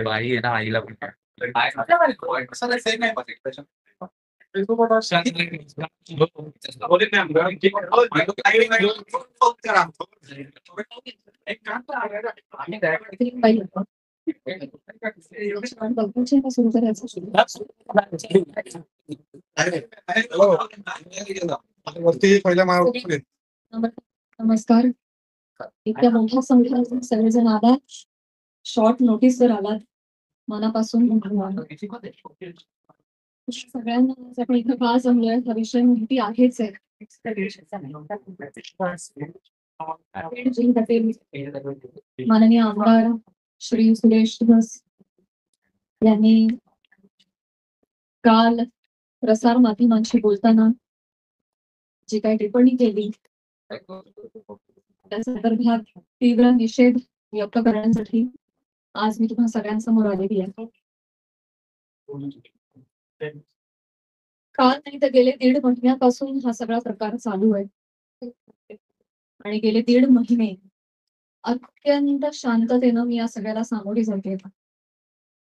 आई आहे ना, आईला पण वरती पहिल्या माळावर नमस्कार. इतक्या मोठ्या संख्येने सगळेजण आलात, शॉर्ट नोटीस वर आलात, मनापासून धन्यवाद. सगळ्यांना आज आपण इथं का जमलोय हा विषय माहिती आहेच आहे. बीड जिल्ह्यातील माननीय आमदार श्री सुरेश धस यांनी काल प्रसार माध्यमांशी बोलताना जी काही टिप्पणी केली त्या संदर्भात तीव्र निषेध व्यक्त करण्यासाठी आज मी तुम्हा सगळ्यांसमोर आलेली आहे. काल नाही तर गेले 1.5 महिन्यापासून हा सगळा प्रकार चालू आहे आणि गेले 1.5 महिने अत्यंत शांततेनं मी या सगळ्याला सामोरी जाते.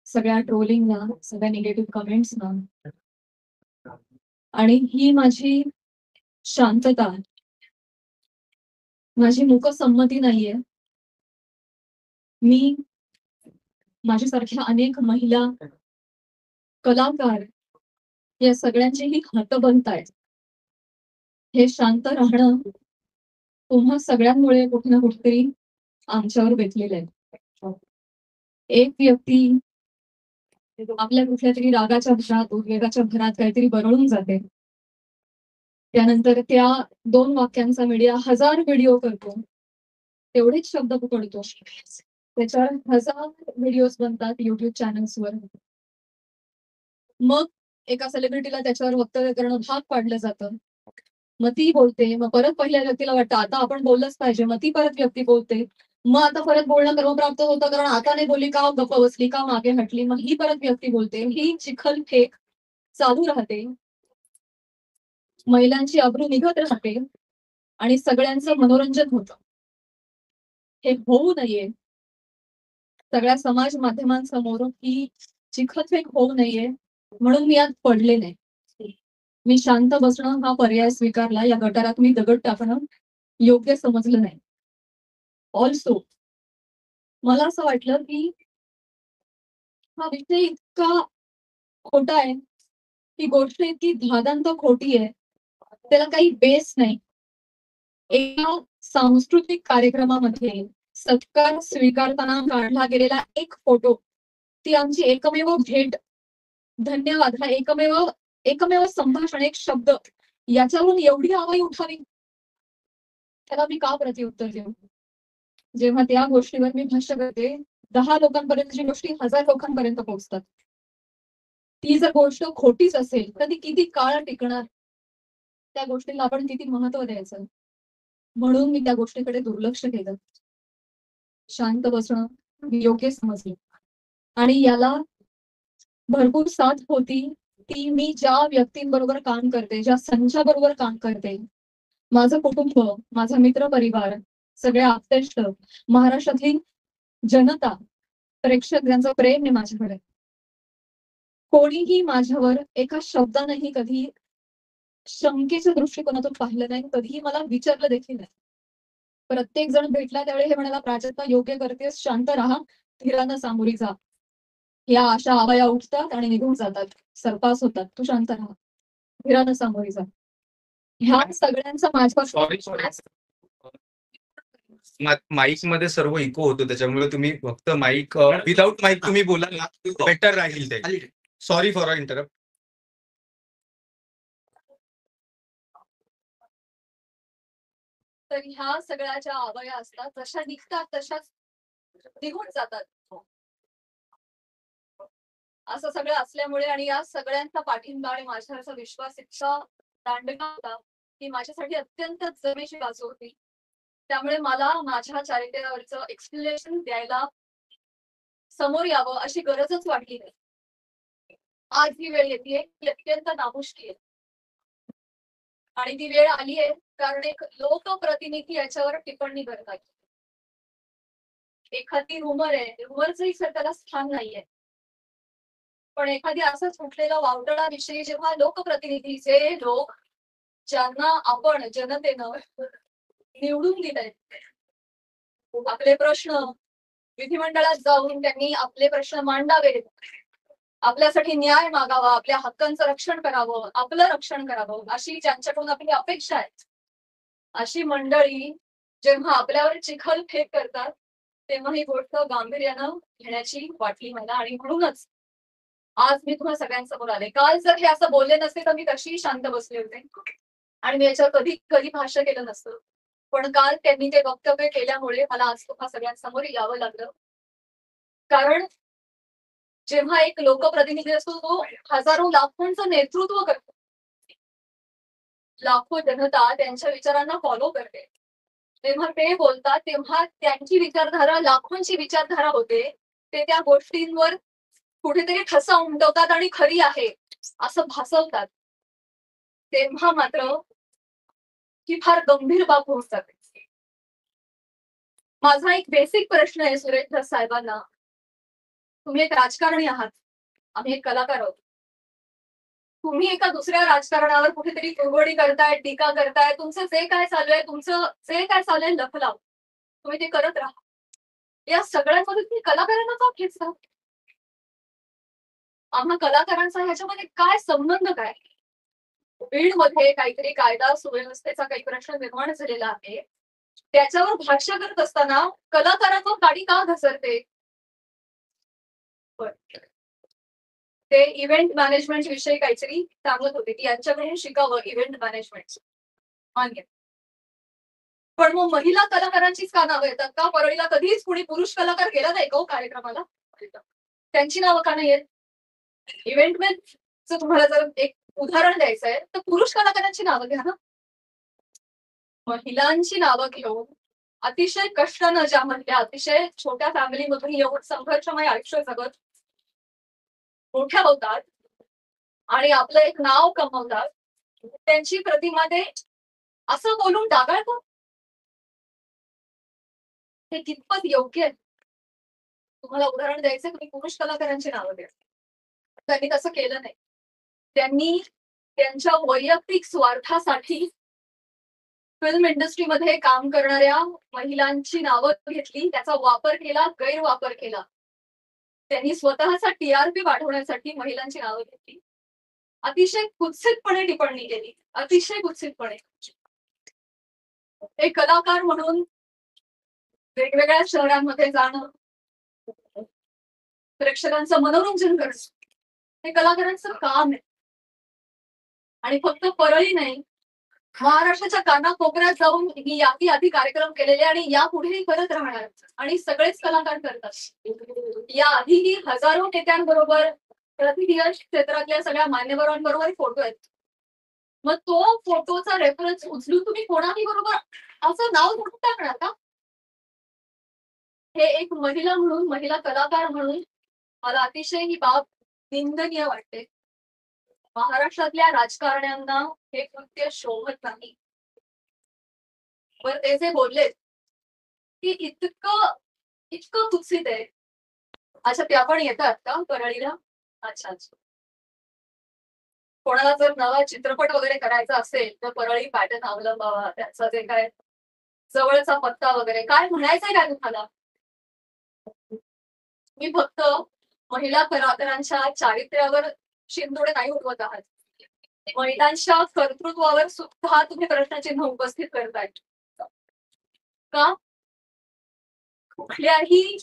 सगळ्या ट्रोलिंगना, सगळ्या निगेटिव्ह कमेंट्सना, आणि ही माझी शांतता, माझी मूकसंमती नाहीये. मी माझ्यासारख्या अनेक महिला, कलाकार या सगळ्यांचीही हतबंत आहे. हे शांत राहणं तुम्हा सगळ्यांमुळे कुठे ना कुठेतरी आमच्यावर बेतलेलं आहे. एक व्यक्ती आपल्या कुठल्या तरी रागाच्या भरात, उद्वेगाच्या भरात काहीतरी बरळून जाते, त्यानंतर त्या 2 वाक्यांचा मीडिया 1000 व्हिडिओ करतो, तेवढेच शब्द पकडतो, त्याच्यावर 1000 व्हिडिओज बनतात युट्यूब चॅनल्सवर. मग एका सेलिब्रिटीला त्याच्यावर वक्तव्य करणं भाग पाडलं जातं. मग ती बोलते, मग परत पहिल्या व्यक्तीला वाटतं आता आपण बोललंच पाहिजे, मग ती परत व्यक्ती बोलते, मग आता परत बोलणं क्रमप्राप्त होतं कारण आता नाही बोलली का, गप्प बसली का, मागे हटली, मग ही परत व्यक्ती बोलते. ही चिखलफेक चालू राहते, महिलांची अब्रू निघत राहते आणि सगळ्यांचं मनोरंजन होतं. हे होऊ नये, सगळ्या समाज माध्यमांसमोर ही चिखलफेक होऊ नये म्हणून मी आज पडले नाही. मी शांत बसणं हा पर्याय स्वीकारला. या गटारात मी दगड टाकणं योग्य समजलं नाही. ऑल्सो मला असं वाटलं की हा विषय इतका खोटा आहे, ही गोष्ट इतकी धादांत खोटी आहे, त्याला काही बेस नाही. एका सांस्कृतिक कार्यक्रमामध्ये सत्कार स्वीकारताना काढला गेलेला एक फोटो, ती आमची एकमेव भेट, धन्यवाद, हा एकमेव संभाषण, एक शब्द, याच्यावरून एवढी आवाई उठावी, त्याला मी का प्रत्युत्तर देऊ? जेव्हा त्या गोष्टीवर मी भाष्य करते, 10 लोकांपर्यंतची गोष्टी 1000 लोकांपर्यंत पोहोचतात. ती जर गोष्ट खोटीच असेल तर ती किती काळ टिकणार, त्या गोष्टीला आपण किती महत्व द्यायचं? म्हणून मी त्या गोष्टीकडे दुर्लक्ष केलं. शांत बसणं योग्य समजलं आणि याला भरपूर साथ होती ती मी ज्या व्यक्तींबरोबर काम करते, ज्या संचाबरोबर काम करते, माझं कुटुंब, माझा मित्र परिवार, सगळे आप्तेष्ट, महाराष्ट्रातील जनता, प्रेक्षक ज्यांचं प्रेम आहे माझ्याकडे. कोणीही माझ्यावर एका शब्दानेही कधी शंकेच्या दृष्टिकोनातून पाहिलं नाही, कधीही मला विचारलं देखील नाही. प्रत्येक जण भेटला त्यावेळी हे म्हणाला, प्राजक्ता योग्य करतेस, शांत राहा, धीरानं सामोरी जा. या अशा आवाया उठतात आणि निघून जातात, सरपास होतात. तू शांत राहा, धीरानं सामोरी जा. ह्या सगळ्यांचा माझ्या सॉरी माईक मध्ये सर्व इको होतो, त्याच्यामुळे तुम्ही फक्त माईक विदाउट माईक तुम्ही बोलाल ना, बेटर राहील ते. Sorry for interrupt. तर ह्या सगळ्या ज्या आवाया असतात जशा निघतात तशाच निघून जातात. असं सगळं असल्यामुळे आणि या सगळ्यांचा पाठिंबा आणि माझ्यावरचा विश्वास इतका दांडगा होता की माझ्यासाठी अत्यंत जमेची बाजू होती. त्यामुळे मला माझ्या चारित्र्यावरचं एक्सप्लेनेशन द्यायला समोर यावं अशी गरजच वाटली नाही. आज ही वेळ येते ती अत्यंत नामुष्की आहे आणि ती वेळ आली आहे कारण एक लोकप्रतिनिधी याच्यावर टिप्पणी करतात. एखादी रुमर आहे, रुमरचंही सर त्याला स्थान नाहीये, पण एखादी असंच उठलेला वावटळा विषयी जेव्हा लोकप्रतिनिधी, जे लोक ज्यांना आपण जनतेनं निवडून दिलंय, आपले प्रश्न विधिमंडळात जाऊन त्यांनी आपले प्रश्न मांडावेत, आपल्यासाठी न्याय मागावा, आपल्या हक्कांचं रक्षण करावं, आपलं रक्षण करावं, अशी ज्यांच्याकडून आपली अपेक्षा आहे, अशी मंडळी जेव्हा आपल्यावर चिखल फेक करतात तेव्हा ही गोष्ट गांभीर्यानं घेण्याची वाटली मला. आणि म्हणूनच आज मी तुम्हाला सगळ्यांसमोर आले. काल जर हे असं बोलले नसते तर मी कशीही शांत बसले होते आणि मी याच्यावर कधी कधी भाष्य केलं नसतं, पण काल त्यांनी ते वक्तव्य केल्यामुळे मला आज तुम्हा सगळ्यांसमोर यावं लागलं. कारण जेव्हा एक लोकप्रतिनिधी असतो तो हजारो लाखोंचं नेतृत्व करतो, लाखो जनता त्यांच्या विचारांना फॉलो करते, तेव्हा ते बोलतात तेव्हा त्यांची विचारधारा लाखोंची विचारधारा होते, ते त्या गोष्टींवर कुठेतरी ठसा उमटवतात आणि खरी आहे असं भासवतात, तेव्हा मात्र ही फार गंभीर बाब होऊन जाते. माझा एक बेसिक प्रश्न आहे सुरेश धस साहेबांना. तुम्ही एक राजकारणी आहात, आम्ही एक कलाकार आहोत. तुम्ही एका दुसऱ्या राजकारणावर कुठेतरी कुरघोडी करताय, टीका करताय, तुमचं जे काय चालू आहे, तुमचं जे काय चालू आहे लफलाव, तुम्ही ते करत राहा. या सगळ्यांमध्ये तुम्ही कलाकारांना का खेचता? आम्हा कलाकारांचा ह्याच्यामध्ये काय संबंध? काय बीडमध्ये काहीतरी कायदा सुव्यवस्थेचा काही प्रश्न निर्माण झालेला आहे, त्याच्यावर भाष्य करत असताना कलाकारांवर गाडी का घसरते? ते इव्हेंट मॅनेजमेंट विषयी काहीतरी सांगत होते की यांच्याकडून शिकावं इव्हेंट मॅनेजमेंट. मान्य, पण मग महिला कलाकारांचीच का नावं येतात? का परळीला कधीच कुणी पुरुष कलाकार गेला नाही का हो कार्यक्रमाला? त्यांची नावं का नाही येत? इव्हेंट मॅनेजचं तुम्हाला जर एक उदाहरण द्यायचं आहे तर पुरुष कलाकारांची नावं घ्या ना. महिलांची नावं घेऊन अतिशय कष्टानं, ज्या म्हणल्या अतिशय छोट्या फॅमिलीमधून एवढं संघर्षमय आयुष्य जगत मोठ्या होतात आणि आपलं एक नाव कमवतात, त्यांची प्रतिमा ते असं बोलून डागाळतात. हे कितपत योग्य आहे? तुम्हाला उदाहरण द्यायचं, तुम्ही पुरुष कलाकारांची नावं द्या. त्यांनी तसं केलं नाही. त्यांनी त्यांच्या वैयक्तिक स्वार्थासाठी फिल्म इंडस्ट्रीमध्ये काम करणाऱ्या महिलांची नावं घेतली, त्याचा वापर केला, गैरवापर केला. त्यांनी स्वतःचा टीआरपी वाढवण्यासाठी महिलांची नावं घेतली, अतिशय कुत्सितपणे टिप्पणी केली, अतिशय कुत्सितपणे. एक कलाकार म्हणून वेगवेगळ्या शहरांमध्ये जाणं, प्रेक्षकांचं मनोरंजन करणं, हे कलाकारांचं काम आहे. आणि फक्त परळी नाही, महाराष्ट्राच्या कानाकोपऱ्यात जाऊन मी याही आधी कार्यक्रम केलेले आणि यापुढेही करत राहणार आणि सगळेच कलाकार करतात. या आधीही हजारो नेत्यांबरोबर, प्रतिनिधी क्षेत्रातल्या सगळ्या मान्यवरांबरोबर फोटो आहेत. मग तो फोटोचा रेफरन्स उचलून तुम्ही कोणाही बरोबर असं नाव म्हणून टाकणार का? हे एक महिला म्हणून, महिला कलाकार म्हणून मला अतिशय ही बाब निंदनीय वाटते. महाराष्ट्रातल्या राजकारण्यांना हे कृत्य शोभत नाही. पण ते जे बोलले की इतकं इतकं कुत्सित आहे. अच्छा, त्या पण येतात का परळीला? अच्छा अच्छा. कोणाला जर नवा चित्रपट वगैरे करायचा असेल तर परळी पॅटर्न अवलंबावा, त्याचं जे काय जवळचा पत्ता वगैरे काय म्हणायचंय काय तुम्हाला? मी फक्त महिला कलाकारांच्या चारित्र्यावर शिंदोडे नाही उडवत आहात. महिलांच्या कर्तृत्वावर सुद्धा तुम्ही प्रश्नचिन्ह उपस्थित करताय का? कुठल्याही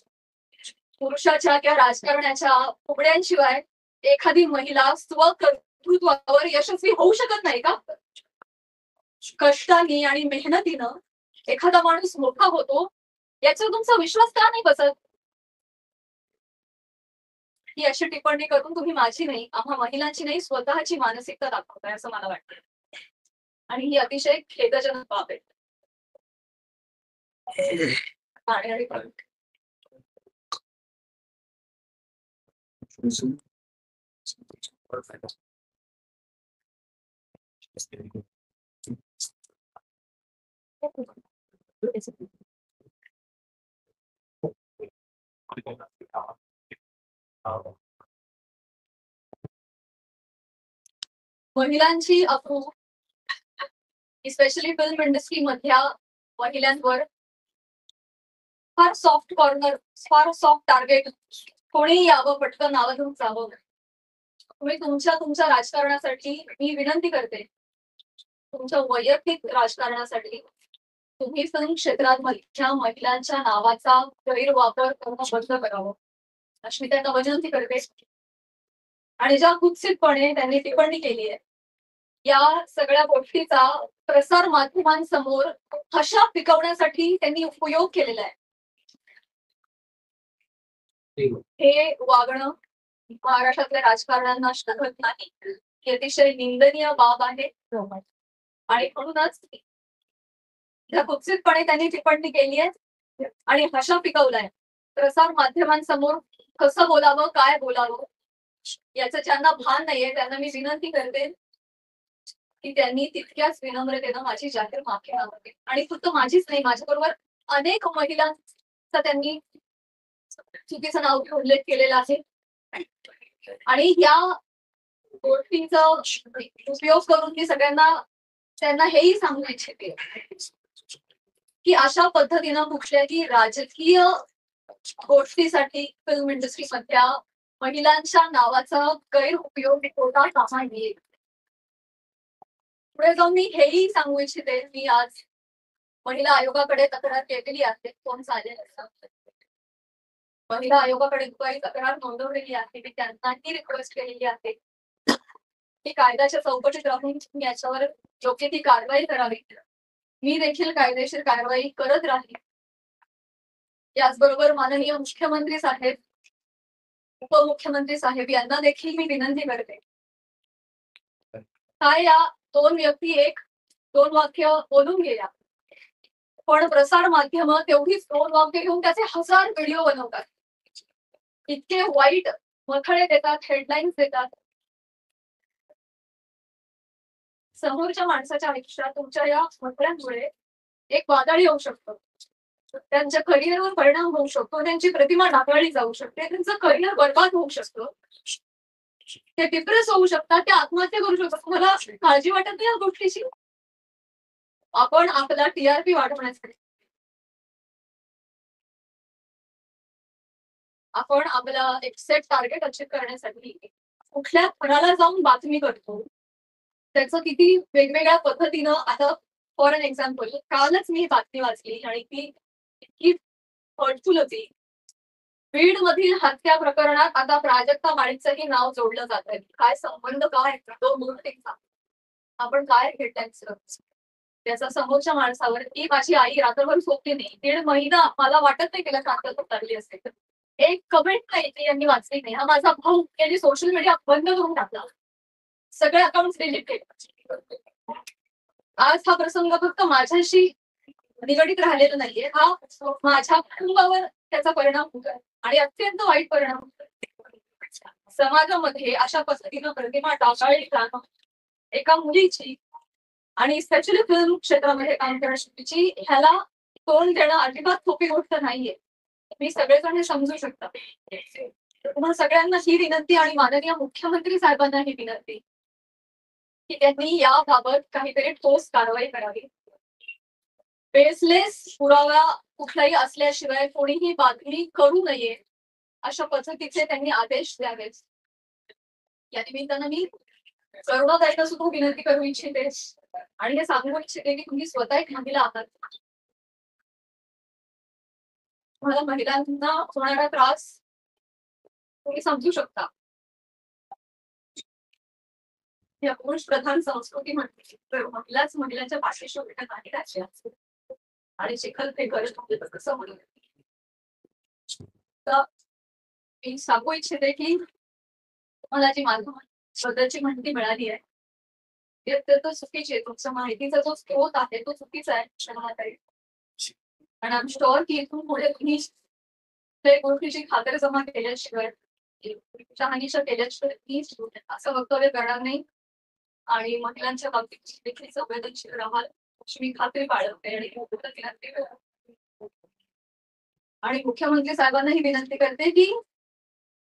पुरुषाच्या किंवा राजकारण्याच्या फुगड्यांशिवाय एखादी महिला स्वकर्तृत्वावर यशस्वी होऊ शकत नाही का? कष्टाने आणि मेहनतीनं एखादा माणूस मोठा होतो याच्यावर तुमचा विश्वास का नाही बसत? ही अशी टिप्पणी करून तुम्ही माझी नाही, आम्हा महिलांची नाही, स्वतःची मानसिकता दाखवताय असं मला वाटतं. आणि ही अतिशय खेदजनक बाब आहे. आणि महिलांची अप्रूव स्पेशली फिल्म इंडस्ट्री मधल्या महिलांवर फार सॉफ्ट कॉर्नर, फार सॉफ्ट टार्गेट कोणी यावं, पटकन नावं घेऊन जावं. तुम्ही तुमच्या राजकारणासाठी मी विनंती करते, तुमच्या वैयक्तिक राजकारणासाठी तुम्ही फिल्म क्षेत्रातल्या महिलांच्या नावाचा गैरवापर करणं बंद करावं अशी मी त्यांना विनंती करते. आणि ज्या कुत्सितपणे त्यांनी टिप्पणी केली आहे या सगळ्या गोष्टीचा प्रसार माध्यमांसमोर हशा पिकवण्यासाठी त्यांनी उपयोग केलेला आहे. हे वागणं महाराष्ट्रातल्या राजकारण्यांना शोभत नाही. ही अतिशय निंदनीय बाब आहे. आणि म्हणूनच या कुत्सितपणे त्यांनी टिप्पणी केली आहे आणि हशा पिकवलाय. प्रसार माध्यमांसमोर कसं बोलावं, काय बोलावं याचं ज्यांना भान नाहीये त्यांना मी विनंती करते की त्यांनी तितक्याच विनम्रतेनं माझी जाहीर माफी मागावी. आणि फक्त माझीच नाही, माझ्याबरोबर अनेक महिलांचा त्यांनी चुकीचं नाव घेऊन उल्लेख केलेला आहे. आणि या गोष्टींचा उपयोग करून मी सगळ्यांना त्यांना हेही सांगू इच्छिते की अशा पद्धतीनं कुठल्याही राजकीय गोष्टीसाठी फिल्म इंडस्ट्री मधल्या महिलांच्या नावाचा गैरउपयोग होता कामा नये. पुढे जाऊन मी हेही सांगू इच्छिते, मी आज महिला आयोगाकडे तक्रार केलेली आहे. कोण चालेल महिला आयोगाकडे काही तक्रार नोंदवलेली आहे. मी त्यांनाही रिक्वेस्ट केलेली आहे की कायद्याच्या चौकटीत राहून याच्यावर योग्य ती कारवाई करावी. मी देखील कायदेशीर कारवाई करत राहील. याचबरोबर माननीय मुख्यमंत्री साहेब, उपमुख्यमंत्री साहेब यांना देखील मी विनंती करते, काय या दोन व्यक्ती एक दोन वाक्य बोलून गेल्या, पण प्रसार माध्यम तेवढीच दोन वाक्य घेऊन त्याचे 1000 व्हिडिओ बनवतात. इतके वाईट मथळे देतात, हेडलाईन्स देतात. समोरच्या माणसाच्या आयुष्यात तुमच्या या मथळ्यांमुळे एक वादळ येऊ शकतं. त्यांच्या करिअरवर परिणाम होऊ शकतो, त्यांची प्रतिमा ढासळली जाऊ शकते, त्यांचं करिअर बर्बाद होऊ शकतं, ते डिप्रेस होऊ शकतात, ते आत्महत्या करू शकतात. तुम्हाला काळजी वाटत नाही या गोष्टीची? आपण आपला टीआरपी वाढवण्यासाठी, आपण आपला एक सेट टार्गेट अचीव करण्यासाठी कुठल्या घराला जाऊन बातमी करतो, त्याचं किती वेगवेगळ्या पद्धतीनं. आता फॉर एन एक्झाम्पल, कालच मी बातमी वाचली आणि ती इतकी हर्टफुल होती. बीड मधील हत्या प्रकरणात आता प्राजक्ता माळीचंही नाव जोडलं जात आहे. काय संबंध, काय दोन गोष्टींचा आपण काय हेडलाईन्स करतो त्याचा समोरच्या माणसावर. की माझी आई रात्रभर झोपली नाही, 1.5 महिना, मला वाटत नाही तिला कातल लागली असेल. एक कमेंट नाही ती यांनी वाचली नाही. हा माझा भाऊ यांनी सोशल मीडिया बंद करून टाकला, सगळे अकाउंट डिलीट केले. आज हा प्रसंग फक्त माझ्याशी निगडीत राहिलेला नाहीये, हा माझ्या कुटुंबावर त्याचा परिणाम होतोय आणि अत्यंत वाईट परिणाम होतोय. समाजामध्ये अशा पद्धतीनं प्रतिमा डागाळली जाणं एका मुलीची आणि स्पेशली फिल्म क्षेत्रामध्ये काम करण्याची, ह्याला तोंड देणं अजिबात सोपी गोष्ट नाहीये. मी सगळेजण हे समजू शकता. तुम्हाला सगळ्यांना ही विनंती आणि माननीय मुख्यमंत्री साहेबांना ही विनंती की त्यांनी याबाबत काहीतरी ठोस कारवाई करावी. बेसलेस पुरावा कुठलाही असल्याशिवाय कोणीही बातमी करू नये अशा पद्धतीचे त्यांनी आदेश द्यावेत. या निमित्तानं मी करुणाताईंना सुद्धा विनंती करू इच्छिते आणि हे सांगू इच्छिते की तुम्ही स्वतः एक महिला आहात. तुम्हाला महिलांना होणारा त्रास तुम्ही समजू शकता. या पुरुष प्रधान संस्कृतीमध्ये तर महिलाच महिलांच्या पाठीशी उभ्या नाही राहायच्या आणि चिखल ते करत होते तर कसं म्हणून तर मी सांगू इच्छिते की मला जी माध्यमाबद्दलची माहिती मिळाली आहे ती अत्यंत चुकीची आहे. तुमच्या माहितीचा जो स्रोत आहे तो चुकीचा आहे क्षणाताई. आणि आय एम शुअर की इथून पुढे तुम्ही ते गोष्टीची खातरजमा केल्याशिवाय शहानिशा केल्याशिवाय मी असं वक्तव्य करणार नाही आणि महिलांच्या बाबतीत देखील संवेदनशील राहाल अशी मी खात्री बाळगते आणि विनंती करते. आणि मुख्यमंत्री साहेबांनाही विनंती करते की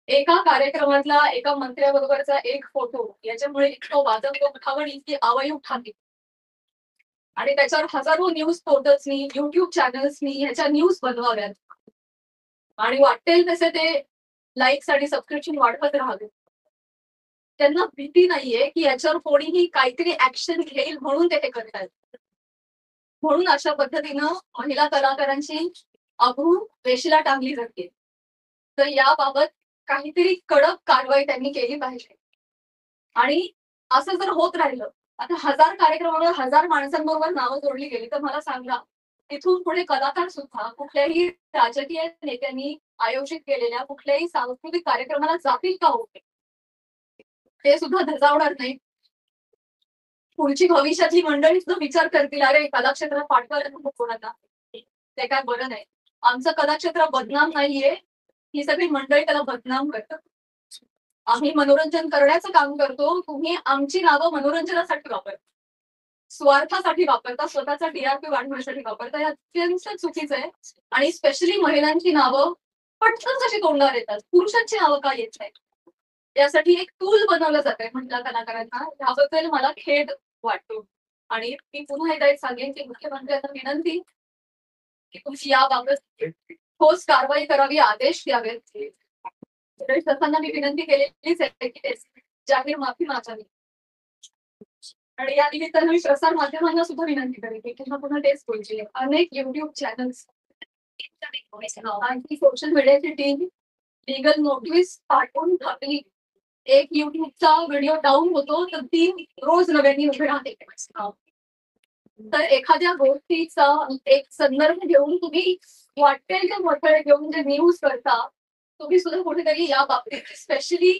एका कार्यक्रमातला एका मंत्र्याबरोबरचा एक फोटो याच्यामुळे इतकं वादंग उठावं इतकी आवई उठावी आणि त्याच्यावर हजारो न्यूज पोर्टल्सनी युट्यूब चॅनल्सनी ह्याच्या न्यूज बनवाव्यात आणि वाटेल तसे ते लाईक्स आणि सबस्क्रिप्शन वाढवत राहावे. त्यांना भीती नाहीये की याच्यावर कोणीही काहीतरी ऍक्शन घेईल म्हणून ते करतात. म्हणून अशा पद्धतीनं महिला कलाकारांची अब्रू वेशीला टांगली जाते. तर याबाबत काहीतरी कडक कारवाई त्यांनी केली पाहिजे. आणि असं जर होत राहिलं आता 1000 कार्यक्रमावर 1000 माणसांबरोबर नावं जोडली गेली तर मला सांगा इथून पुढे कलाकार सुद्धा कुठल्याही राजकीय नेत्यांनी आयोजित केलेल्या कुठल्याही सांस्कृतिक कार्यक्रमाला जातील का होते ते सुद्धा धजावणार नाही. पुढची भविष्यातली मंडळी सुद्धा विचार करतील अरे कलाक्षेत्रात पाठवायला नको कोणाला ते काय बरं नाही. आमचं कलाक्षेत्र बदनाम नाहीये ही सगळी मंडळी त्याला बदनाम करतात. आम्ही मनोरंजन करण्याचं काम करतो. तुम्ही आमची नावं मनोरंजनासाठी वापरता स्वार्थासाठी वापरता स्वतःचा टीआरपी वाढवण्यासाठी वापरता हे अत्यंत चुकीचं आहे. आणि स्पेशली महिलांची नावं पटकन कशी तोंडावर येतात पुरुषांची नावं का येत नाही यासाठी एक टूल बनवलं जात आहे महिला कलाकारांना याबद्दल मला खेद वाटतो. आणि मी पुन्हा एकदा एक सांगेन की मुख्यमंत्र्यांना विनंती की तुम्ही याबाबत ठोस कारवाई करावी आदेश द्यावेत. शासनाला मी विनंती केलेलीच आहे की जाहीर माफी मागावी. आणि या निमित्तानं मी प्रसार माध्यमांना सुद्धा विनंती करेन की पुन्हा पुन्हा तेच बोलते. अनेक युट्यूब चॅनल्स आणि सोशल मीडियाची टीम लिगल नोटीस पाठवून टाकली. एक युट्यूबचा व्हिडिओ डाऊन होतो तर 3 रोज नव्याने उभे राहते. तर एखाद्या गोष्टीचा एक संदर्भ घेऊन तुम्ही वाटेल ते मोठे घेऊन जे न्यूज करता तुम्ही सुद्धा कुठेतरी या बाबतीत स्पेशली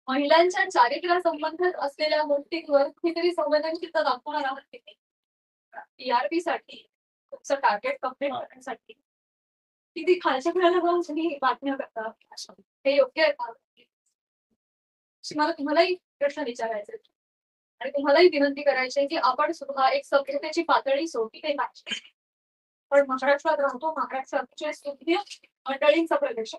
महिलांच्या चारित्र्या संबंधित असलेल्या गोष्टींवर कुठेतरी संवेदनशीलता दाखवणार आहात. टीआरपी साठी तुमचं टार्गेट कम्प्लीट करण्यासाठी किती खालच्या खेळाला जाऊन तुम्ही बातम्या करता हे योग्य आहे का? मला तुम्हालाही प्रश्न विचारायचे आणि तुम्हालाही विनंती करायची की आपण सुद्धा एक सभ्यतेची पातळी सोडली नाही पाहिजे. पण महाराष्ट्रात राहतो महाराष्ट्राचे सभ्य मंडळींचा प्रदेश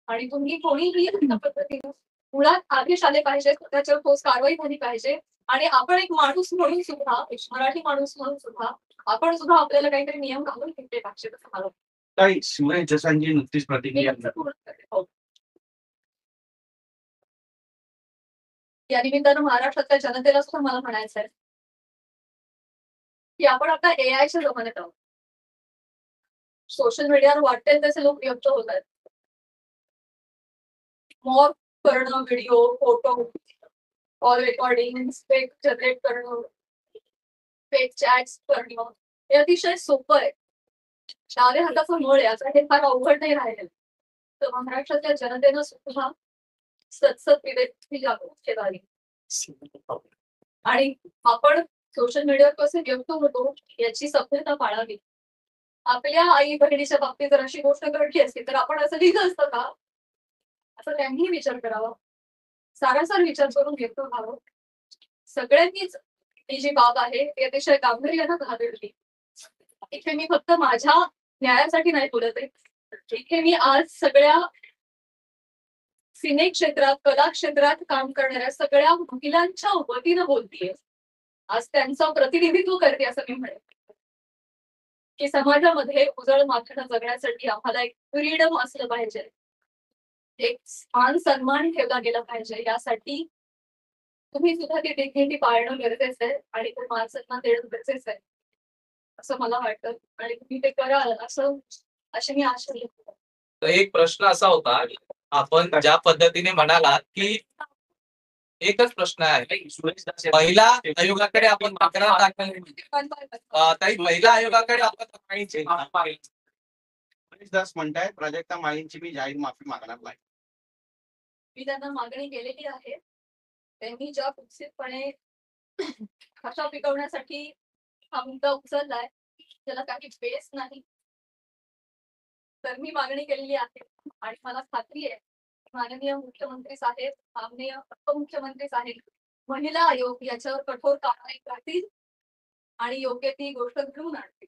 आणि तुम्ही कोणीही अशा पद्धतीने मुळात आदेश आले पाहिजे त्याच्यावर ठोस कारवाई झाली पाहिजे. आणि आपण एक माणूस म्हणून सुद्धा एक मराठी माणूस म्हणून सुद्धा आपण सुद्धा आपल्याला काहीतरी नियम घालून घेतले पाहिजे असं मला काही शिवाय जसांची नुकतीच प्रतिक्रिया हो. या निमित्तानं महाराष्ट्रातल्या जनतेला सुद्धा मला म्हणायचं आहे की आपण आता एआयच्या जमान्यात आहोत. सोशल मीडियावर वाटेल तसे लोक व्यक्त होत आहेत. मॉब करणं video photo call recording fake generate करणं फेक चॅट्स करणं हे अतिशय सोपं आहे. डाव्या हाताचं मूळ आहे आता हे फार अवघड नाही राहिलेलं. तर महाराष्ट्रातल्या जनतेनं सुद्धा सतसत विवेकची जागृती केली आणि आपण सोशल मीडियावर कसे व्यक्त होतो याची सभ्यता पाळावी. आपल्या आई बहिणीच्या बाबतीत जर अशी गोष्ट घडली असती तर आपण असं लिहिलं असतं का असं त्यांनीही विचार करावा. सारासार विचार करून व्यक्त व्हावं. सगळ्यांनीच ही जी बाब आहे ती अतिशय गांभीर्यानं घालवली. इथे मी फक्त माझ्या न्यायासाठी नाही बोलत आहे. इथे मी आज सगळ्या सिने क्षेत्रात कला क्षेत्रात काम करणाऱ्या सगळ्या महिलांच्या वतीनं बोलतीये. आज त्यांचं प्रतिनिधित्व करते असं मी म्हणेन. की समाजामध्ये उजळ माथ्यानं जगण्यासाठी आम्हाला एक फ्रीडम असलं पाहिजे, एक मान सन्मान ठेवला गेला पाहिजे. यासाठी तुम्ही सुद्धा ती डिग्निटी पाळणं गरजेचं आहे आणि तो मान सन्मान देणं गरजेचं आहे असं मला वाटतं. आणि तुम्ही ते कराल अशी मी आशा घेते. तर एक प्रश्न असा होता, आपण ज्या पद्धतीने म्हणालात की एकच प्रश्न आहे, महिला आयोगाकडे आपण तक्रार दाखल ताई, महिला आयोगाकडे आपण मनीष दास म्हणतायत प्राजक्ता माळींची मी जाहीर माफी मागणार नाही. मी त्यांना मागणी केलेली आहे. त्यांनी ज्या कुत्सितपणे भाषा पिकवण्यासाठी हा मुद्दा उचललाय त्याला काही बेस नाही. तर मी मागणी केलेली आहे आणि मला खात्री आहे माननीय मुख्यमंत्री साहेब, माननीय उपमुख्यमंत्री साहेब, महिला आयोग याच्यावर कठोर कारवाई करतील आणि योग्य ती गोष्ट घडवून आणतील.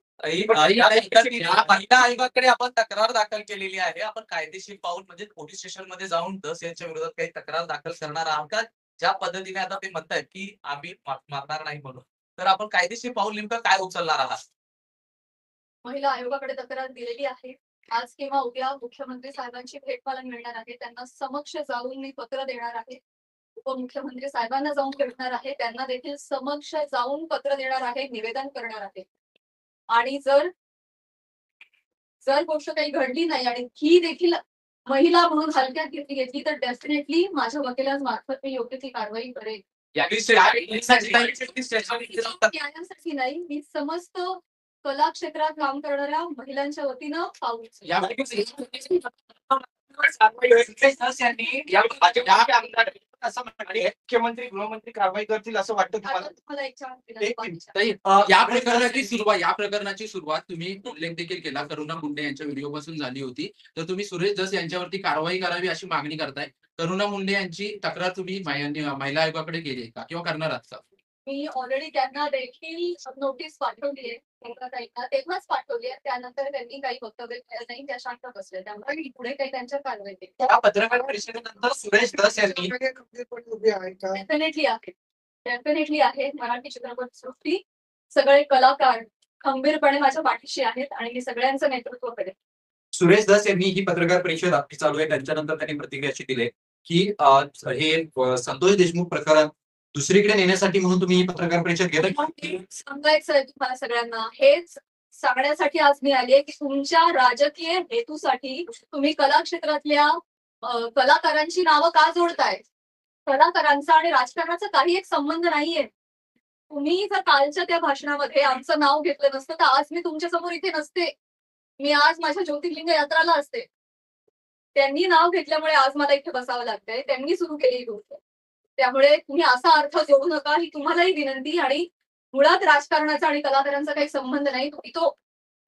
महिला आयोगाकडे आपण तक्रार दाखल केलेली आहे. आपण कायदेशीर पाऊल म्हणजे पोलीस स्टेशन मध्ये जाऊन दस यांच्या विरोधात काही तक्रार दाखल करणार आहात का? ज्या पद्धतीने आता ते म्हणतायत की आम्ही मारणार नाही म्हणून, तर आपण कायदेशीर पाऊल नेमकं काय उचलणार आहात? महिला आयोगाकडे तक्रार दिलेली आहे. आज किंवा उद्या मुख्यमंत्री साहेबांची भेट मला मिळणार आहे. त्यांना समक्ष जाऊन मी पत्र देणार आहे. उपमुख्यमंत्री साहेबांना जाऊन भेटणार आहे. त्यांना देखील समक्ष जाऊन पत्र देणार आहे, निवेदन करणार आहे. आणि जर गोष्ट काही घडली नाही आणि ही देखील महिला म्हणून हलक्यात घेतली तर डेफिनेटली माझ्या वकिलांमार्फत मी योग्य ती कारवाई करेन. न्यायासाठी नाही, मी समस्त कला क्षेत्रात काम करणाऱ्या महिलांच्या वतीनं पाऊल असं म्हणाले मुख्यमंत्री गृहमंत्री कारवाई करतील असं वाटतं तुम्हाला? तुम्हाला एक चान्स दिला एक पाहिजे. मिनिट. या प्रकरणाची सुरुवात तुम्ही उल्लेख देखील केला, करुणा मुंडे यांच्या व्हिडिओ पासून झाली होती. तर तुम्ही सुरेश धस यांच्यावरती कारवाई करावी अशी मागणी करताय. करुणा मुंडे यांची तक्रार तुम्ही महिला आयोगाकडे केली आहे का किंवा करणार आहात का? मी ऑलरेडी त्यांना देखील नोटीस पाठवली आहे. तेव्हाच पाठवली आहे. त्यानंतर त्यांनी काही वक्तव्य केलं नाही. त्या शांत बसल्या. त्यामुळे मी पुढे काही त्यांच्या कारवाई केली. या पत्रकार परिषदेनंतर सुरेश धस यांनी उभी आहे का? डेफिनेटली आहे. मराठी चित्रपट सृष्टी सगळे कलाकार खंबीरपणे माझ्या पाठीशी आहेत आणि मी सगळ्यांचं नेतृत्व करेन. सुरेश धस यांनी ही पत्रकार परिषद आपली चालू आहे त्यांच्यानंतर त्यांनी प्रतिक्रिया अशी दिली की हे संतोष देशमुख प्रकरण दुसरीकडे नेण्यासाठी म्हणून तुम्ही ही पत्रकार परिषद घेता. सांगायचं आहे तुम्हाला सगळ्यांना, हेच सांगण्यासाठी आज मी आली आहे की तुमच्या राजकीय हेतूसाठी तुम्ही कला क्षेत्रातल्या कलाकारांची नावं का जोडताय? कलाकारांचा आणि राजकारणाचा काही एक संबंध नाहीये. तुम्ही जर कालच्या त्या भाषणामध्ये आमचं नाव घेतलं नसतं तर आज मी तुमच्या समोर इथे नसते. मी आज माझ्या ज्योतिर्लिंग यात्राला असते. त्यांनी नाव घेतल्यामुळे आज मला इथे बसावं लागतंय. त्यांनी सुरू केलेली गोष्ट. त्यामुळे तुम्ही असा अर्थ जोडू नका, ही तुम्हालाही विनंती. आणि मुळात राजकारणाचा आणि कलाकारांचा काही संबंध नाही. तुम्ही तो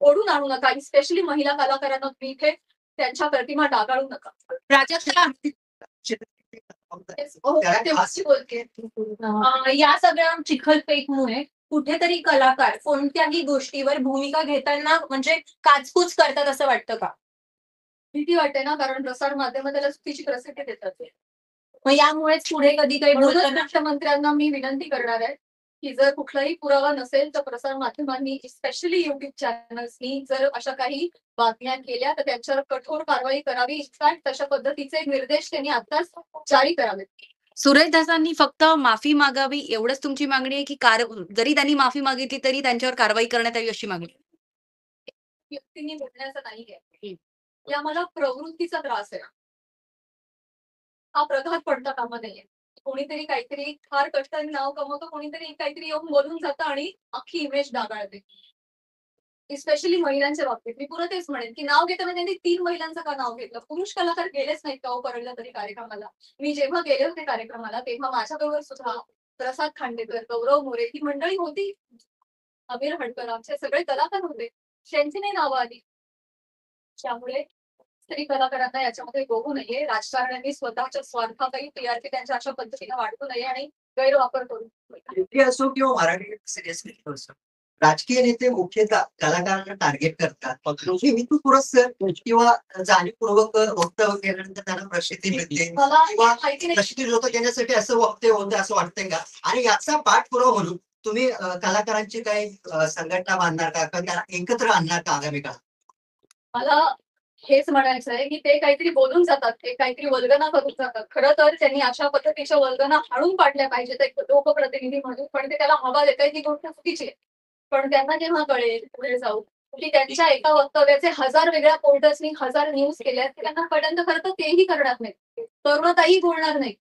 ओढून आणू नका. स्पेशली महिला कलाकारांना तुम्ही इथे त्यांच्या प्रतिमा डागाळू नका. बोलते या सगळ्या चिखलपेकमुळे कुठेतरी कलाकार कोणत्याही गोष्टीवर भूमिका घेताना म्हणजे काचकूच करतात असं वाटतं का? भीती वाटते ना, कारण प्रसार माध्यम त्याला चुकीची प्रसिद्धी देतात. मग यामुळेच पुढे कधी काही बोलताना मुख्यमंत्र्यांना मी विनंती करणार आहे की जर कुठलाही पुरावा नसेल तर प्रसार माध्यमांनी स्पेशली युट्यूब चॅनल्सनी जर अशा काही बातम्या केल्या तर त्यांच्यावर कठोर कारवाई करावी. इनफॅक्ट तशा पद्धतीचे निर्देश त्यांनी आताच जारी करावेत. सुरेश धसांनी फक्त माफी मागावी एवढंच तुमची मागणी आहे की जरी त्यांनी माफी मागितली तरी त्यांच्यावर कारवाई करण्यात यावी अशी मागणी? व्यक्तींनी बोलण्याचं नाहीये. या मला प्रवृत्तीचा त्रास आहे. हा प्रघात पडता कामा नाहीये. कोणीतरी काहीतरी फार कष्टाने नाव कमवतो, कोणीतरी काहीतरी येऊन बोलून जातं आणि अख्खी इमेज डागाळते. स्पेशली महिलांच्या बाबतीत मी पुन्हा तेच म्हणेन की नाव घेताना त्यांनी 3 महिलांचं का नाव घेतलं? पुरुष कलाकार गेलेच नाहीत का परळला तरी कार्यक्रमाला? मी जेव्हा गेले होते कार्यक्रमाला तेव्हा माझ्याबरोबर सुद्धा प्रसाद खांडेकर, गौरव मोरे ही मंडळी होती. अमीर हडकर आमचे सगळे कलाकार होते. त्यांची नाही नावं आली. त्यामुळे स्त्री कलाकारांना याच्यामध्ये बघू नये. राजकारण्यांनी स्वतःच्या स्वार्थातही टीआरपी त्यांच्या अशा पद्धतीने वाढवू नये आणि गैरवापर करू नये. असो किंवा मराठी सिरियसली असो, राजकीय नेते मुख्यतः कलाकारांना टार्गेट करतात. हेतू पुरस्कार किंवा जाणीवपूर्वक वक्तव्य केल्यानंतर त्यांना प्रसिद्धी मिळते मला किंवा माहिती नाही. प्रसिद्धी होतं देण्यासाठी असं वक्तव्य होतं असं वाटतंय का? आणि याचा पाठपुरावा म्हणून तुम्ही कलाकारांची काही संघटना बांधणार का त्यांना एकत्र आणणार का आगामी काळात? मला हेच म्हणायचं आहे की ते काहीतरी बोलून जातात, ते काहीतरी वल्गना करून जातात. खरं तर त्यांनी अशा पद्धतीच्या वल्गना हाणून पाडल्या पाहिजेत एक लोकप्रतिनिधी म्हणून, पण ते त्याला हवा देत ही गोष्ट चुकीची आहे. पण त्यांना जेव्हा कळेल पुढे जाऊ की त्यांच्या एका वक्तव्याचे 1000 वेगळ्या पोर्टल्सनी 1000 न्यूज केल्या, त्यांना कळल्यानंतर खरं तर तेही करणार नाही, तरुणताही बोलणार नाही.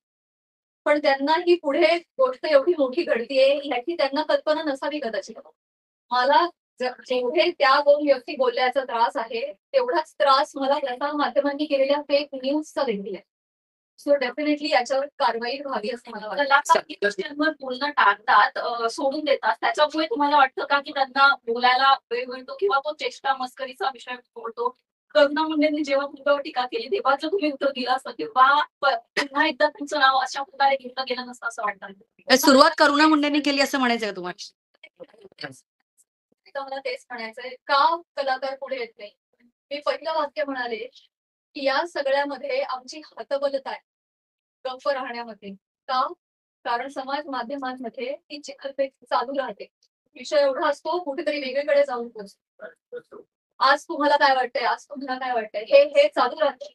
पण त्यांना ही पुढे गोष्ट एवढी मोठी घडतीये याची त्यांना कल्पना नसावी कदाचित. मला जेवढे त्या 2 व्यक्ती बोलल्याचा त्रास आहे तेवढाच त्रास मला प्रसार माध्यमांनी केलेल्या फेक न्यूजचा देखील आहे. सो डेफिनेटली याच्यावर कारवाई व्हावी असं मला वाटतं. कलाकार गोष्टींवर बोलणं टाळतात, सोडून देतात. त्याच्यामुळे तुम्हाला वाटतं का की त्यांना बोलायला वेळ मिळतो किंवा तो चेष्टा मस्करीचा विषय होतो? करुणा मुंडेंनी जेव्हा तुमच्यावर टीका केली तेव्हा जर तुम्ही उत्तर दिलं असतं किंवा पुन्हा एकदा तुमचं नाव अशा प्रकारे घेतलं गेलं नसतं असं वाटतं? सुरुवात करुणा मुंडेंनी केली असं म्हणायचं का तुम्हाला? तर मला तेच म्हणायचंय, का कलाकार पुढे येत नाही? मी पहिलं वाक्य म्हणाले की या सगळ्यामध्ये आमची हतबलता आहे गप्प राहण्यामध्ये. का? कारण समाज माध्यमांमध्ये ही चिखलफेक चालू राहते. विषय एवढा असतो कुठेतरी वेगळीकडे जाऊन पोहोचतो. आज तुम्हाला काय वाटतंय, आज तुम्हाला काय वाटतंय, हे चालू राहते.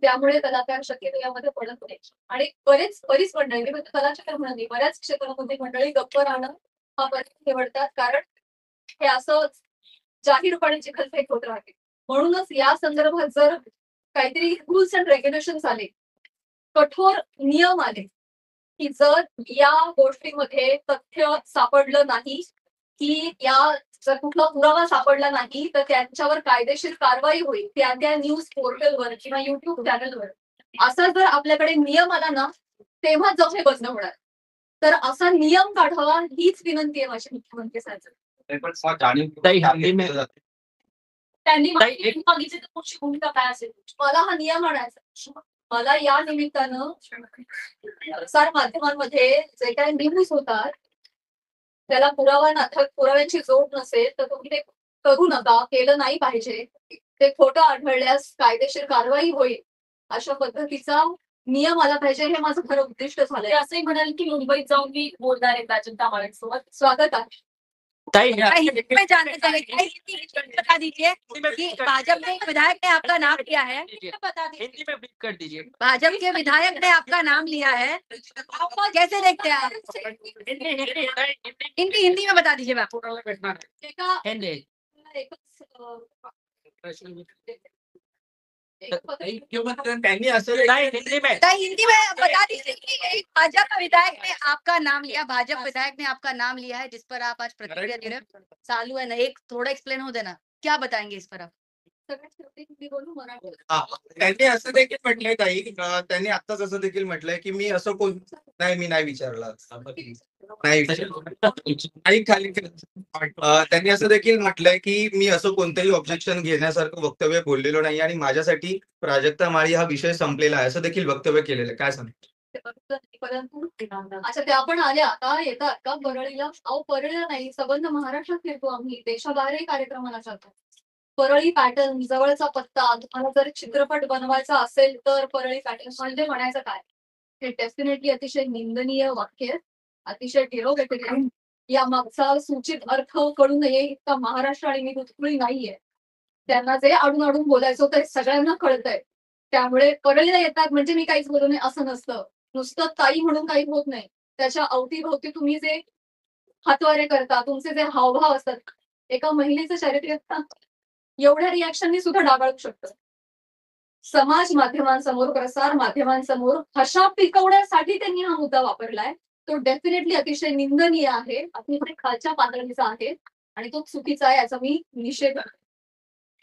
त्यामुळे कलाकार शक्यतो यामध्ये पडत नाही. आणि बरीच मंडळी, मी कलाचित्र म्हणाली, बऱ्याच क्षेत्रामध्ये मंडळी गप्प राहणं हा पर्याय निवडतात, कारण हे असं जाहीरपणे चिखलफेक होत राहते. म्हणूनच या संदर्भात जर काहीतरी रूल्स अँड रेग्युलेशन्स आले, कठोर नियम आले की जर या गोष्टीमध्ये तथ्य सापडलं नाही की जर कुठला पुरावा सापडला नाही तर त्यांच्यावर कायदेशीर कारवाई होईल त्या न्यूज पोर्टलवर किंवा युट्यूब चॅनलवर, असा जर आपल्याकडे नियम आला ना तेव्हा जाऊन हे बंद होणार. तर असा नियम काढावा हीच विनंती आहे माझी मुख्यमंत्री साहेबांना. त्यांनी मागितली तर पुढची भूमिका काय असेल? मला हा नियम आणायचा. मला या निमित्तानं प्रसार माध्यमांमध्ये जे काही न्यूज होतात त्याला पुराव्यांची जोड नसेल तर तुम्ही ते करू नका, केलं नाही पाहिजे. ते खोटं आढळल्यास कायदेशीर कारवाई होईल अशा पद्धतीचा नियम आला पाहिजे, हे माझं खरं उद्दिष्ट झालंय. असंही म्हणाल की मुंबईत जाऊन मी बोलणार आहे अजंता मारेंसोबत. स्वागत आहे. मैं जानना चाहूंगी बता दीजिए कि भाजपा के विधायक ने आपका नाम लिया है, हिंदी में ब्रीफ कर दीजिए. भाजपा के विधायक ने आपका नाम लिया है, कैसे देखते हैं आप? हिंदी में बता दीजिए आप. त्यांनी असं नाही, हिंदी में हिंदी में बता दीजिए कि एक भाजपा विधायक ने आपका नाम लिया, भाजपा विधायक ने आपका नाम लिया है जिस पर आप आज प्रतिक्रिया दे रहे हो. चालू है ना, एक थोड़ा एक्सप्लेन हो देना, क्या बताएंगे इस पर आप? त्यांनी असं देखील म्हटलंय ताई, त्यांनी आत्ताच असं देखील म्हटलंय की मी असं मी नाही विचारला नाही खाली. त्यांनी असं देखील म्हटलंय की मी असं कोणतंही ऑब्जेक्शन घेण्यासारखं वक्तव्य बोललेलो नाही आणि माझ्यासाठी प्राजक्ता माळी हा विषय संपलेला आहे असं देखील वक्तव्य केलेलं आहे. काय सांगतो? अच्छा, त्या पण आल्या का येतात का परळीला? अहो परळीला नाही, संबंध महाराष्ट्रात फिरतो आम्ही, देशाबाहेरही कार्यक्रमाला जातो. परळी पॅटर्न जवळचा पत्ता, तुम्हाला जर चित्रपट बनवायचा असेल तर परळी पॅटर्न म्हणजे म्हणायचं काय? हे डेफिनेटली अतिशय निंदनीय वाक्य, अतिशय डिरोगेटरी. या मागचा सूचित अर्थ कळू नये इतका महाराष्ट्र आणि मी तुटपुळी नाहीये. त्यांना जे आडून आडून बोलायचं होतं सगळ्यांना कळतंय. त्यामुळे परळीला येतात म्हणजे मी काहीच बोलू नये असं नसतं. नुसतं ताई म्हणून काही होत नाही. त्याच्या अवतीभोवती तुम्ही जे हातवारे करता, तुमचे जे हावभाव असतात, एका महिलेचं चारित्र्य एवढ्या रिॲक्शननी सुद्धा डागाळू शकतं. समाज माध्यमांसमोर, प्रसार माध्यमांसमोर हशा पिकवण्यासाठी त्यांनी हा मुद्दा वापरलाय. तो डेफिनेटली अतिशय निंदनीय आहे, अतिशय खालच्या पातळीचा आहे आणि तो चुकीचा आहे याचा मी निषेध करतो.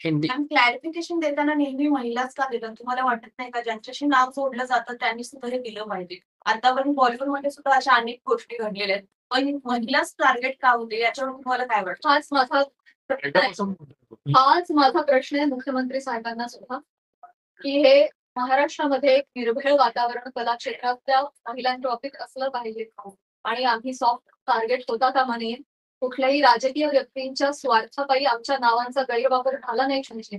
क्लॅरिफिकेशन देताना नेहमी महिलाच का देतात? तुम्हाला वाटत नाही का ज्यांच्याशी नाव जोडलं जातं त्यांनी सुद्धा हे दिलं पाहिजे? आतापर्यंत बॉलिवूडमध्ये सुद्धा अशा अनेक गोष्टी घडलेल्या आहेत, पण महिलाच टार्गेट का होते याच्यावर तुम्हाला काय वाटतं? हाच माझा प्रश्न आहे मुख्यमंत्री साहेबांना सुद्धा, की हे महाराष्ट्रामध्ये एक निर्भय वातावरण कला क्षेत्रातल्या महिलांच्या बाबतीत असलं पाहिजे आणि आम्ही सॉफ्ट टार्गेट होता कामा नये. कुठल्याही राजकीय व्यक्तींच्या स्वार्थापायी आमच्या नावांचा गैरवापर झाला नाही पाहिजे,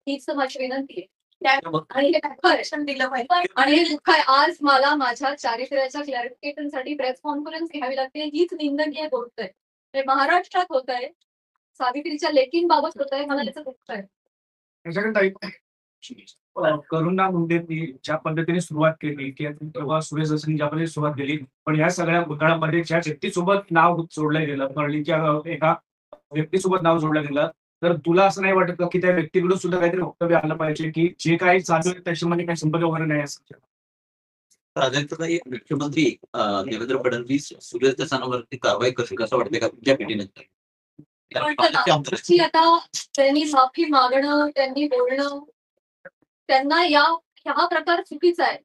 हीच माझी विनंती आहे. आणि हे दुःख आहे. दिलं पाहिजे आणि हे दुःख आहे. आज मला माझ्या चारित्र्याच्या क्लॅरिफिकेशनसाठी प्रेस कॉन्फरन्स घ्यावी लागते. हीच निंदनीय गोष्ट आहे. हे महाराष्ट्रात होत आहे. सावित्रीच्या लेकींबाबत होत आहे. मला याचं दुःख आहे. त्याच्याकडे करुणा मुंडेंनी ज्या पद्धतीने सुरुवात केली किंवा सुरेश दसनी ज्या पद्धतीने सुरुवात केली, पण या सगळ्या घोटाळ्यामध्ये ज्या व्यक्तीसोबत नाव जोडलं गेलं, परळीच्या एका व्यक्तीसोबत नाव जोडलं गेलं, तर तुला असं नाही वाटत का की त्या व्यक्तीकडून सुद्धा काहीतरी वक्तव्य आलं पाहिजे की जे काही चालू आहे त्याच्यामध्ये काही संपर्क वगैरे नाही असं? प्राधान्यतः मुख्यमंत्री देवेंद्र फडणवीस सुरेश दसांवरती कारवाई करतील असं वाटतंय का तुमच्या भेटीनंतर? की आता त्यांनी माफी मागणं, त्यांनी बोलणं, त्यांना हा प्रकार चुकीचा आहे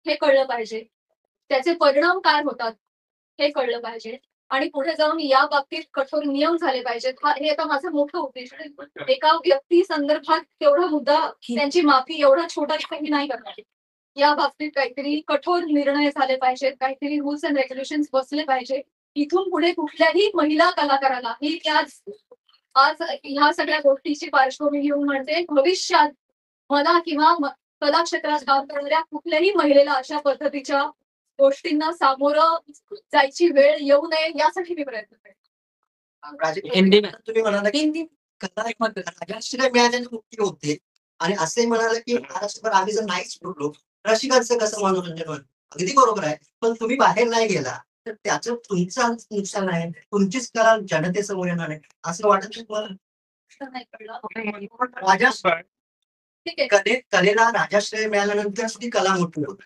हे कळलं पाहिजे. त्याचे परिणाम काय होतात हे कळलं पाहिजे आणि पुढे जाऊन या बाबतीत कठोर नियम झाले पाहिजेत. हे आता माझं मोठं उद्देश आहे. एका व्यक्ती संदर्भात तेवढा मुद्दा, त्यांची माफी एवढा छोटा काही नाही करणार. या बाबतीत काहीतरी कठोर निर्णय झाले पाहिजेत, काहीतरी रूल्स अँड रेग्युलेशन्स बसले पाहिजे. इथून पुढे कुठल्याही महिला कलाकाराला मी आज ह्या सगळ्या गोष्टीची पार्श्वभूमी घेऊन म्हणते, भविष्यात मला किंवा कला क्षेत्रात काम करणाऱ्या कुठल्याही महिलेला अशा पद्धतीच्या गोष्टींना सामोरं जायची वेळ येऊ नये यासाठी मी प्रयत्न करेन. तुम्ही म्हणाला की राजश्री मिळाल्याने मुक्ती होते आणि असे म्हणाले की महाराष्ट्रभर आम्ही जर नाहीच बोललो रसिकांचं कसं मनोरंजन होईल. अगदी बरोबर आहे, पण तुम्ही बाहेर नाही गेला तर त्याचं तुमचं नुकसान आहे, तुमचीच कला जनतेसमोर येणार आहे असं वाटत नाही तुम्हाला? नाही कळलं. राजा ठीक आहे. कलेला राजाश्रय मिळाल्यानंतर ती कला मोठी होते.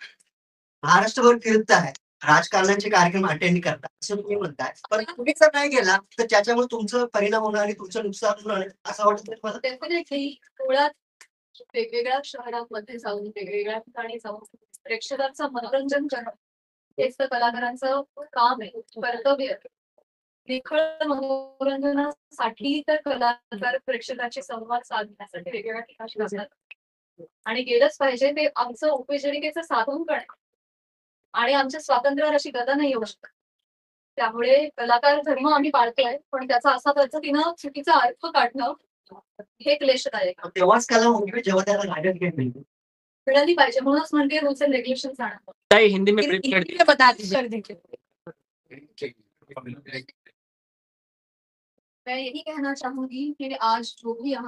महाराष्ट्रभर फिरत आहे, राजकारणाचे कार्यक्रम अटेंड करता असं तुम्ही म्हणताय, पण तुम्ही जर नाही गेला तर त्याच्यामुळे तुमचं परिणाम होणार आणि तुमचं नुकसान होणार आहे असं वाटत नाही मला? डेफिनेटली मुळात वेगवेगळ्या शहरांमध्ये जाऊन वेगवेगळ्या ठिकाणी जाऊन प्रेक्षकांचं मनोरंजन करणं हेच तर कलाकारांचं काम आहे, कर्तव्य आहे. निखळ मनोरंजनासाठी तर कलाकार प्रेक्षकांशी संवाद साधण्यासाठी वेगवेगळ्या ठिकाणी जातात आणि गेलंच पाहिजे. ते आमचं उपजीविकेचं साधन पण आहे आणि आमच्या स्वातंत्र्यावर अशी गदा नाही येऊ शकत. त्यामुळे कलाकार धर्म आम्ही पाळतोय, पण त्याचा असा पद्धतीनं चुकीचा अर्थ काढणं हे क्लेशदायक आहे. तेव्हाच कला मोठी जेव्हा त्याला लागत घेत नाही. मिळाली पाहिजे म्हणूनच म्हणते रूल्स अँड रेग्युलेशन जाणं. हिंदी में बता दीजिए. मैं यही कहना चाहूंगी कि आज जो भी यहाँ